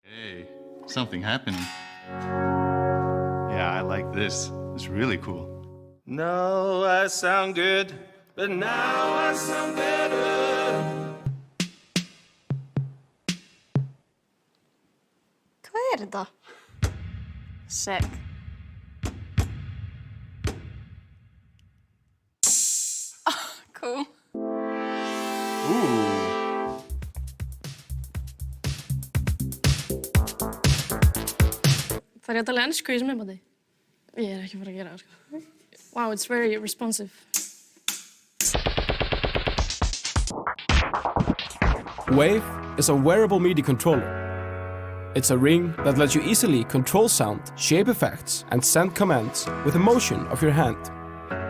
Hey, something happening. Yeah, I like this. It's really cool. No, I sound good, but now I sound better. Hva er det da? Sick. Cool. For italiensk quiz med på det. Jeg er ikke for å gjøre det. Wow, it's very responsive. Wave is a wearable MIDI controller. It's a ring that lets you easily control sound, shape effects, and send commands with the motion of your hand.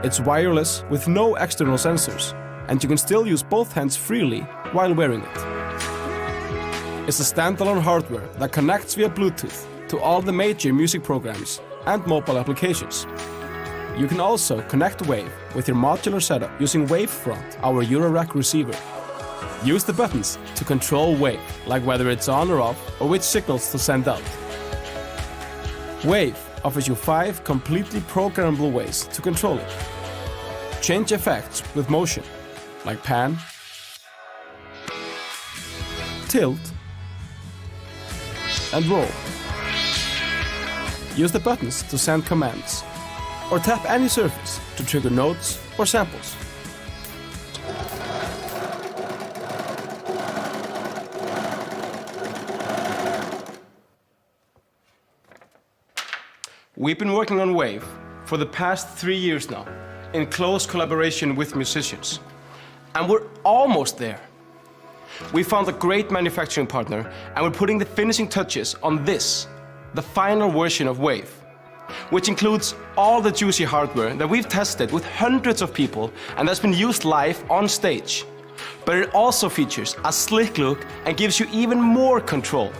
It's wireless with no external sensors, and you can still use both hands freely while wearing it. It's a standalone hardware that connects via Bluetooth to all the major music programs and mobile applications. You can also connect Wave with your modular setup using Wavefront, our Eurorack receiver. Use the buttons to control Wave, like whether it's on or off, or which signals to send out. Wave offers you 5 completely programmable ways to control it. Change effects with motion, like pan, tilt, and roll. Use the buttons to send commands, or tap any surface to trigger notes or samples. We've been working on Wave for the past 3 years now, in close collaboration with musicians. And we're almost there. We found a great manufacturing partner, and we're putting the finishing touches on this, the final version of Wave, which includes all the juicy hardware that we've tested with hundreds of people and that's been used live on stage. But it also features a slick look and gives you even more control